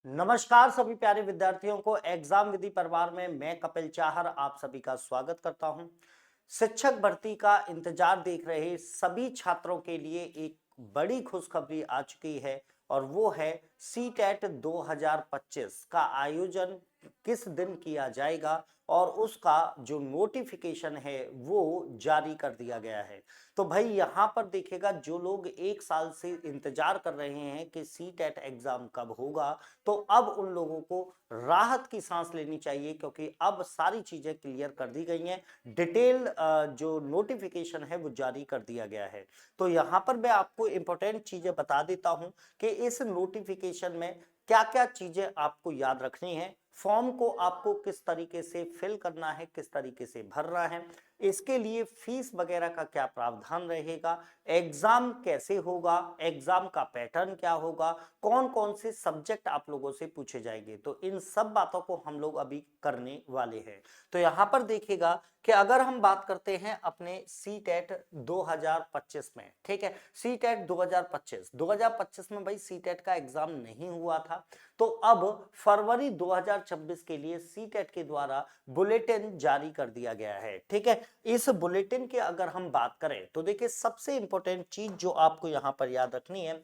नमस्कार सभी प्यारे विद्यार्थियों को एग्जाम विधि परिवार में मैं कपिल चाहर आप सभी का स्वागत करता हूं। शिक्षक भर्ती का इंतजार देख रहे सभी छात्रों के लिए एक बड़ी खुशखबरी आ चुकी है और वो है सी टेट 2025 का आयोजन किस दिन किया जाएगा और उसका जो नोटिफिकेशन है वो जारी कर दिया गया है। तो भाई यहाँ पर देखिएगा जो लोग एक साल से इंतजार कर रहे हैं कि सी टेट एग्जाम कब होगा, तो अब उन लोगों को राहत की सांस लेनी चाहिए क्योंकि अब सारी चीजें क्लियर कर दी गई हैं। डिटेल जो नोटिफिकेशन है वो जारी कर दिया गया है। तो यहाँ पर मैं आपको इंपॉर्टेंट चीजें बता देता हूं कि इस नोटिफिकेशन में क्या क्या चीजें आपको याद रखनी है, फॉर्म को आपको किस तरीके से फिल करना है, किस तरीके से भरना है, इसके लिए फीस वगैरह का क्या प्रावधान रहेगा, एग्जाम कैसे होगा, एग्जाम का पैटर्न क्या होगा, कौन कौन से सब्जेक्ट आप लोगों से पूछे जाएंगे, तो इन सब बातों को हम लोग अभी करने वाले हैं। तो यहां पर देखिएगा कि अगर हम बात करते हैं अपने सी टेट 2025 में, ठीक है, सी टेट 2025 में भाई सी टेट का एग्जाम नहीं हुआ था। तो अब फरवरी 2026 के लिए सी टेट के द्वारा बुलेटिन जारी कर दिया गया है, ठीक है। इस बुलेटिन की अगर हम बात करें तो देखिए सबसे इंपॉर्टेंट चीज जो आपको यहां पर याद रखनी है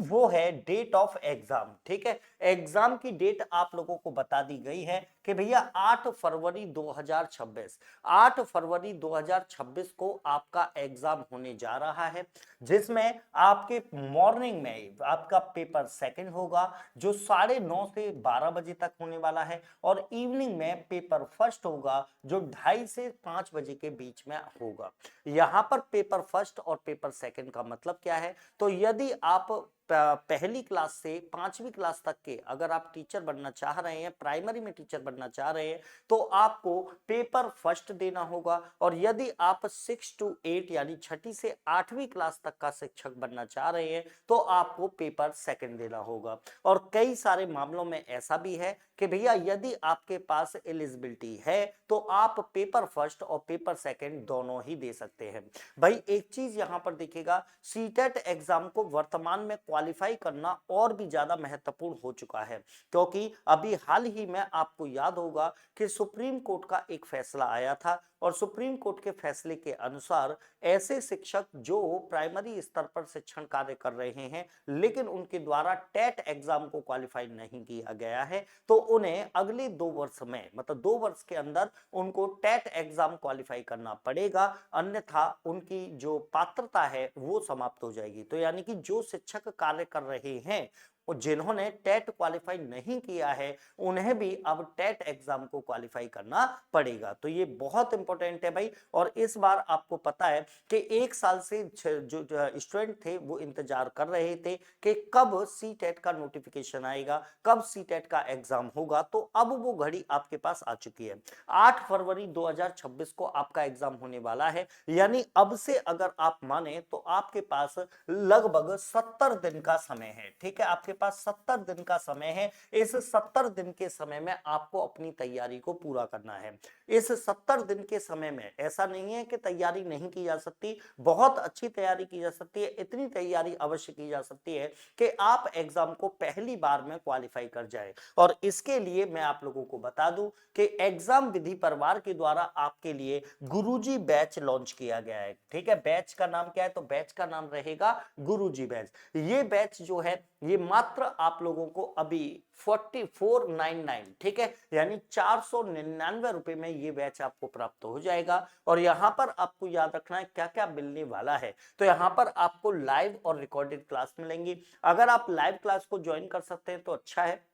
वो है डेट ऑफ एग्जाम, ठीक है। एग्जाम की डेट आप लोगों को बता दी गई है कि भैया 8 फरवरी 2026, 8 फरवरी 2026 को आपका एग्जाम होने जा रहा है, जिसमें आपके मॉर्निंग में आपका पेपर सेकंड होगा जो 9:30 से 12 बजे तक होने वाला है, और इवनिंग में पेपर फर्स्ट होगा जो 2:30 से 5 बजे के बीच में होगा। यहां पर पेपर फर्स्ट और पेपर सेकंड का मतलब क्या है, तो यदि आप पहली क्लास से 5वीं क्लास तक के अगर आप टीचर बनना चाह रहे हैं, प्राइमरी में टीचर बनना चाह रहे हैं, तो आपको पेपर फर्स्ट देना होगा, और यदि आप 6 to 8 यानी 6ठी से 8वीं क्लास तक का शिक्षक बनना चाह रहे हैं तो आपको पेपर सेकंड देना होगा। और कई सारे मामलों में ऐसा भी है कि भैया यदि आपके पास एलिजिबिलिटी है तो आप पेपर फर्स्ट और पेपर सेकंड दोनों ही दे सकते हैं। भाई एक चीज यहां पर देखिएगा, सीटेट एग्जाम को वर्तमान में क्वालिफाई करना और भी ज्यादा महत्वपूर्ण हो चुका है, क्योंकि अभी हाल ही में आपको याद होगा कि सुप्रीम कोर्ट का एक फैसला आया था, और सुप्रीम कोर्ट के फैसले के अनुसार ऐसे शिक्षक जो प्राइमरी स्तर पर शिक्षण कार्य कर रहे हैं लेकिन उनके द्वारा टेट एग्जाम को क्वालिफाई नहीं किया गया है, तो उन्हें अगले 2 वर्ष में मतलब 2 वर्ष के अंदर उनको टेट एग्जाम क्वालिफाई करना पड़ेगा, अन्यथा उनकी जो पात्रता है वो समाप्त हो जाएगी। तो यानी कि जो शिक्षक कार्य कर रहे हैं और जिन्होंने टेट क्वालिफाई नहीं किया है उन्हें भी अब टेट एग्जाम को क्वालिफाई करना पड़ेगा। तो ये बहुत इंपॉर्टेंट है भाई। और इस बार आपको पता है कि एक साल से जो स्टूडेंट थे वो इंतजार कर रहे थे कि कब सी टेट का नोटिफिकेशन आएगा, कब सी टेट का एग्जाम होगा, तो अब वो घड़ी आपके पास आ चुकी है। 8 फरवरी 2026 को आपका एग्जाम होने वाला है, यानी अब से अगर आप माने तो आपके पास लगभग 70 दिन का समय है, ठीक है, आपके पास 70 दिन का समय है। इस 70 दिन के समय में आपको अपनी तैयारी को पूरा करना है। इस 70 दिन के समय में ऐसा नहीं है कि तैयारी नहीं की जा सकती, बहुत अच्छी तैयारी की जा सकती है, इतनी तैयारी अवश्य की जा सकती है कि आप एग्जाम को पहली बार में क्वालिफाई कर जाए। और इसके लिए मैं आप लोगों को बता दूं कि एग्जाम विधि परिवार के द्वारा आपके लिए गुरुजी बैच लॉन्च किया गया है, ठीक है। बैच का नाम क्या है, तो बैच का नाम रहेगा गुरुजी बैच। ये बैच जो है ये मात्र आप लोगों को अभी 4499, ठीक है, यानी 499 रुपए में ये बैच आपको प्राप्त हो जाएगा। और यहां पर आपको याद रखना है क्या क्या मिलने वाला है, तो यहां पर आपको लाइव और रिकॉर्डेड क्लास मिलेंगी। अगर आप लाइव क्लास को ज्वाइन कर सकते हैं तो अच्छा है,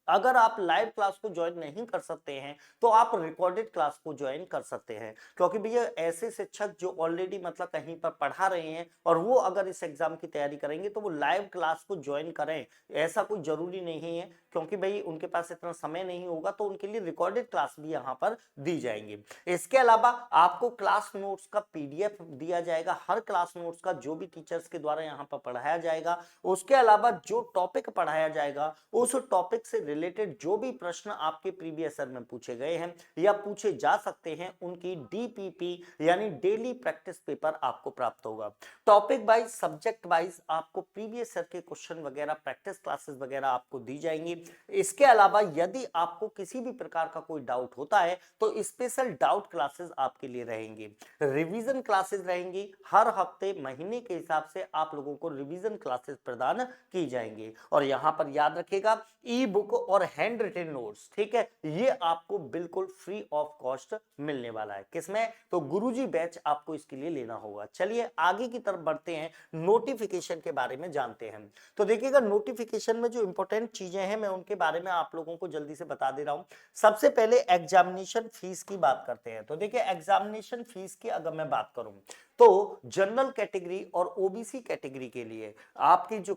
अगर आप लाइव क्लास को ज्वाइन नहीं कर सकते हैं तो आप रिकॉर्डेड क्लास को ज्वाइन कर सकते हैं, क्योंकि भैया ऐसे शिक्षक जो ऑलरेडी मतलब कहीं पर पढ़ा रहे हैं और वो अगर इस एग्जाम की तैयारी करेंगे तो वो लाइव क्लास को ज्वाइन करें, ऐसा कोई जरूरी नहीं है, क्योंकि भाई उनके पास इतना समय नहीं होगा, तो उनके लिए रिकॉर्डेड क्लास भी यहाँ पर दी जाएंगी। इसके अलावा आपको क्लास नोट्स का पीडीएफ दिया जाएगा, हर क्लास नोट्स का जो भी टीचर्स के द्वारा यहाँ पर पढ़ाया जाएगा, उसके अलावा जो टॉपिक पढ़ाया जाएगा उस टॉपिक से रिलेटेड जो भी प्रश्न आपके प्रीवियस ईयर में पूछे गए हैं या पूछे जा सकते हैं, उनकी डीपीपी यानी डेली प्रैक्टिस पेपर आपको प्राप्त होगा। टॉपिक वाइज, सब्जेक्ट वाइज आपको प्रीवियस ईयर के क्वेश्चन वगैरह, प्रैक्टिस क्लासेस वगैरह आपको दी जाएंगी। इसके अलावा यदि आपको किसी भी प्रकार का कोई डाउट होता है तो स्पेशल डाउट क्लासेस आपके लिए रहेंगी, रिवीजन क्लासेस रहेंगी। हर हफ्ते महीने के हिसाब से आप लोगों को रिवीजन क्लासेस प्रदान की जाएंगी। और यहां पर याद रखिएगा, ई बुक और हैंड रिटन नोट्स, ठीक है, ये आपको बिल्कुल फ्री ऑफ कॉस्ट मिलने वाला है। किसमें? तो गुरुजी बैच आपको इसके लिए लेना होगा। चलिए आगे की तरफ बढ़ते हैं, नोटिफिकेशन के बारे में जानते हैं। तो देखिएगा, नोटिफिकेशन में जो इंपॉर्टेंट चीजें हैं मैं उनके बारे में आप लोगों को जल्दी से बता दे रहा हूं। सबसे पहले एग्जामिनेशन फीस की बात करते हैं। तो देखिए, एग्जामिनेशन फीस की अगर मैं बात करूं तो जनरल कैटेगरी और ओबीसी कैटेगरी के लिए आपकी जो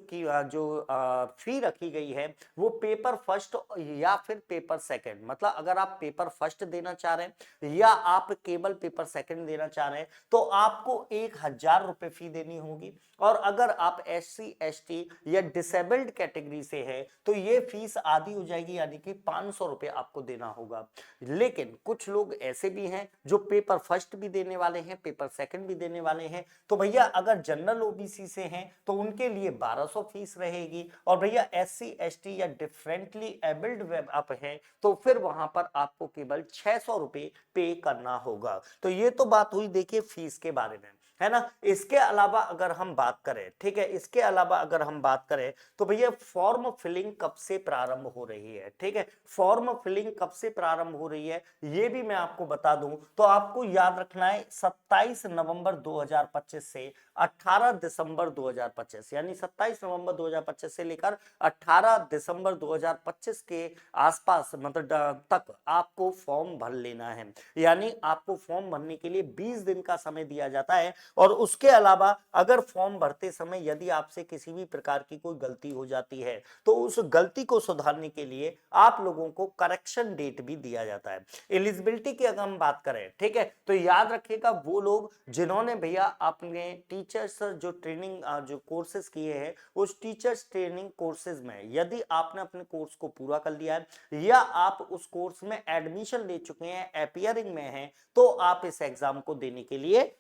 फी रखी गई है वो पेपर फर्स्ट या फिर पेपर सेकंड, मतलब अगर आप पेपर फर्स्ट देना चाह रहे हैं या आप केवल पेपर सेकंड देना चाह रहे हैं तो आपको 1,000 रुपए फी देनी होगी। और अगर आप SC ST या डिसेबल्ड कैटेगरी से है तो ये फीस आधी हो जाएगी, यानी कि 500 रुपए आपको देना होगा। लेकिन कुछ लोग ऐसे भी हैं जो पेपर फर्स्ट भी देने वाले हैं, पेपर सेकंड भी देने वाले हैं, तो भैया अगर जनरल ओबीसी से हैं तो उनके लिए 1200 फीस रहेगी। और भैया SC ST या डिफरेंटली एबल्ड आप हैं तो फिर वहां पर आपको केवल 600 रुपए पे करना होगा। तो ये तो बात हुई देखिए फीस के बारे में, है ना। इसके अलावा अगर हम बात करें, ठीक है, इसके अलावा अगर हम बात करें तो भैया फॉर्म फिलिंग कब से प्रारंभ हो रही है, ठीक है, फॉर्म फिलिंग कब से प्रारंभ हो रही है ये भी मैं आपको बता दूं। तो आपको याद रखना है 27 नवंबर 2025 से 18 दिसंबर 2025, यानी 27 नवंबर 2025 से लेकर 18 दिसंबर 2025 के आसपास, मतलब तक आपको फॉर्म भर लेना है। यानी आपको फॉर्म भरने के लिए 20 दिन का समय दिया जाता है। और उसके अलावा अगर फॉर्म भरते समय यदि आपसे किसी भी प्रकार की कोई गलती हो जाती है तो उस गलती को सुधारने के लिए आप लोगों को करेक्शन डेट भी दिया जाता है। एलिजिबिलिटी की अगर हम बात करें, ठीक है, तो याद रखिएगा वो लोग जिन्होंने भैया अपने टीचर्स जो ट्रेनिंग जो कोर्सेज किए हैं उस टीचर्स ट्रेनिंग कोर्सेज में यदि आपने अपने कोर्स को पूरा कर लिया है या आप उस कोर्स में एडमिशन ले चुके हैं, अपियरिंग में हैं, तो आप इस एग्जाम को देने के लिए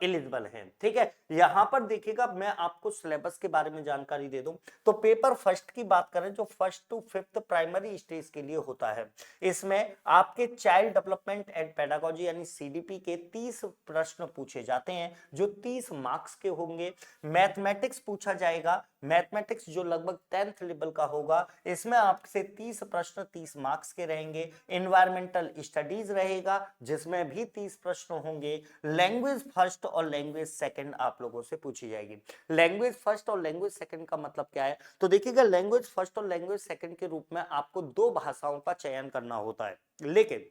एलिजिबल है। ठीक है, यहां पर देखिएगा मैं आपको सिलेबस के बारे में जानकारी दे दूं तो पेपर फर्स्ट की बात करें जो first to fifth primary stage के लिए होता है, इसमें आपके चाइल्ड डेवलपमेंट एंड पेडागोजी यानी CDP के 30 प्रश्न पूछे जाते हैं जो 30 मार्क्स के होंगे। मैथमेटिक्स पूछा जाएगा, मैथमेटिक्स जो लगभग 10th लेवल का होगा, इसमें आपसे 30 प्रश्न 30 मार्क्स के रहेंगे। एनवायरमेंटल स्टडीज रहेगा जिसमें भी 30 प्रश्न होंगे। लैंग्वेज फर्स्ट और लैंग्वेज सेकंड आप लोगों से पूछी जाएगी। लैंग्वेज फर्स्ट और लैंग्वेज सेकंड का मतलब क्या है, तो देखिएगा लैंग्वेज फर्स्ट और लैंग्वेज सेकंड के रूप में आपको 2 भाषाओं का चयन करना होता है, लेकिन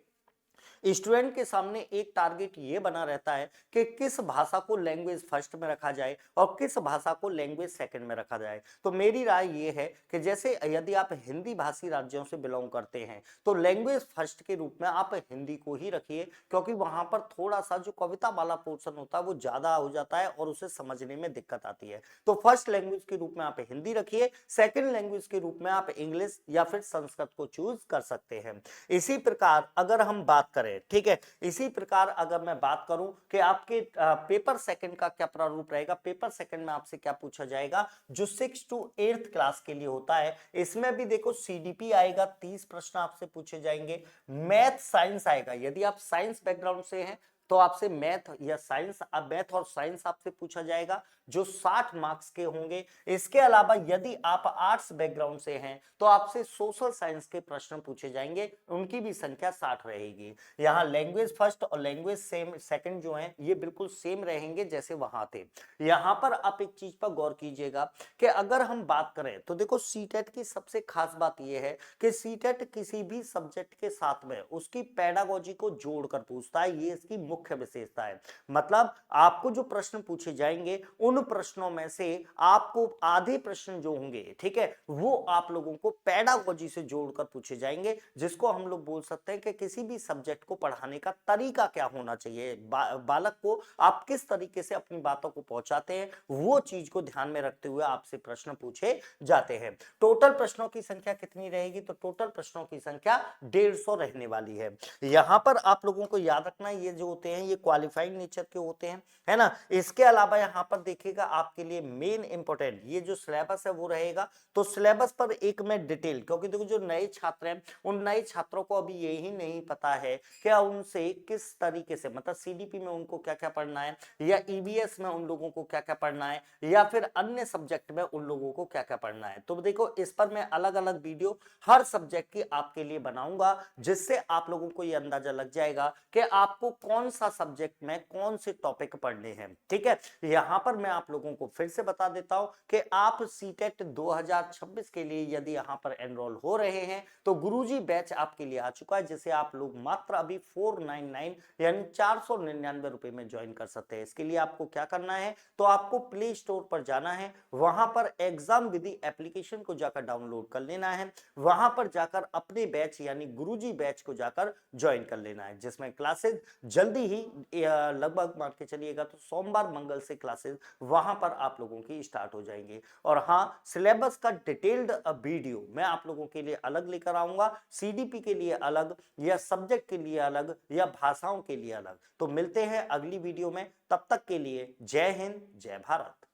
स्टूडेंट के सामने एक टारगेट ये बना रहता है कि किस भाषा को लैंग्वेज फर्स्ट में रखा जाए और किस भाषा को लैंग्वेज सेकंड में रखा जाए। तो मेरी राय ये है कि जैसे यदि आप हिंदी भाषी राज्यों से बिलोंग करते हैं तो लैंग्वेज फर्स्ट के रूप में आप हिंदी को ही रखिए, क्योंकि वहां पर थोड़ा सा जो कविता वाला पोर्शन होता है वो ज्यादा हो जाता है और उसे समझने में दिक्कत आती है। तो फर्स्ट लैंग्वेज के रूप में आप हिंदी रखिए, सेकेंड लैंग्वेज के रूप में आप इंग्लिश या फिर संस्कृत को चूज कर सकते हैं। इसी प्रकार अगर हम बात करें, ठीक है, इसी प्रकार अगर मैं बात करूं कि आपके पेपर सेकंड का क्या प्रारूप रहेगा, पेपर सेकंड में आपसे क्या पूछा जाएगा जो 6 to 8th क्लास के लिए होता है, इसमें भी देखो CDP आएगा, 30 प्रश्न आपसे पूछे जाएंगे। मैथ साइंस आएगा, यदि आप साइंस बैकग्राउंड से हैं तो आपसे मैथ या साइंस, मैथ और साइंस आपसे पूछा जाएगा जो 60 मार्क्स के होंगे। इसके अलावा यदि आप आर्ट्स बैकग्राउंड से हैं तो आपसे सोशल साइंस के प्रश्न पूछे जाएंगे, उनकी भी संख्या 60 रहेगी। यहाँ लैंग्वेज फर्स्ट और लैंग्वेज सेम सेकंड जो हैं ये बिल्कुल सेम रहेंगे जैसे वहां थे। यहाँ पर आप एक चीज पर गौर कीजिएगा कि अगर हम बात करें तो देखो सीटेट की सबसे खास बात यह है कि सीटेट किसी भी सब्जेक्ट के साथ में उसकी पेडागोजी को जोड़कर पूछता है, ये इसकी मुख्य विशेषता है। मतलब आपको जो प्रश्न पूछे जाएंगे उन उन प्रश्नों में से आपको आधे प्रश्न जो होंगे, ठीक है, वो आप लोगों को पेडागोजी से जोड़कर पूछे जाएंगे, जिसको हम लोग बोल सकते हैं कि किसी भी सब्जेक्ट को पढ़ाने का तरीका क्या होना चाहिए, बालक को आप किस तरीके से अपनी बातों को पहुंचाते हैं, वो चीज को ध्यान में रखते हुए आपसे प्रश्न पूछे जाते हैं। टोटल प्रश्नों की संख्या कितनी रहेगी? तो टोटल प्रश्नों की संख्या 150 रहने वाली है। यहां पर आप लोगों को याद रखना, ये जो होते हैं ये क्वालिफाइंग नेचर के होते हैं, है ना। इसके अलावा यहां पर देखिएगा आपके लिए मेन इंपॉर्टेंट ये जो सिलेबस है वो रहेगा। तो सिलेबस पर एक मैं डिटेल, क्योंकि देखो जो नए छात्र हैं उन नए छात्रों को अभी यही नहीं पता है क्या उनसे किस तरीके से, मतलब सीडीपी में उनको क्या क्या पढ़ना है, या ईवीएस में उन लोगों को क्या क्या पढ़ना है, या फिर अन्य सब्जेक्ट में उन लोगों को क्या क्या पढ़ना है। तो देखो इस पर मैं अलग अलग वीडियो हर सब्जेक्ट की आपके लिए बनाऊंगा, जिससे आप लोगों को यह अंदाजा लग जाएगा कि आपको कौन सा सब्जेक्ट में कौन से टॉपिक पढ़ने हैं, ठीक है। यहां पर मैं आप लोगों को फिर से बता देता हूं कि आप सीटेट 2026 के लिए यदि यहां पर एनरोल हो रहे हैं तो गुरुजी बैच आपके लिए आ चुका है, जिसे आप लोग मात्र अभी 499 यानी 499 रुपए में ज्वाइन कर सकते हैं। इसके लिए आपको क्या करना है, तो आपको प्ले स्टोर पर जाना है, वहां पर एग्जाम विधि एप्लीकेशन को जाकर डाउनलोड कर लेना है, वहां पर जाकर अपने बैच यानी गुरुजी बैच को जाकर ज्वाइन कर लेना है, जिसमें क्लासेस जल्दी ही लगभग मान के चलिएगा तो सोमवार मंगल से क्लासेस वहां पर आप लोगों की स्टार्ट हो जाएंगे। और हाँ, सिलेबस का डिटेल्ड वीडियो मैं आप लोगों के लिए अलग लेकर आऊंगा, सीडीपी के लिए अलग, या सब्जेक्ट के लिए अलग, या भाषाओं के लिए अलग। तो मिलते हैं अगली वीडियो में, तब तक के लिए जय हिंद जय भारत।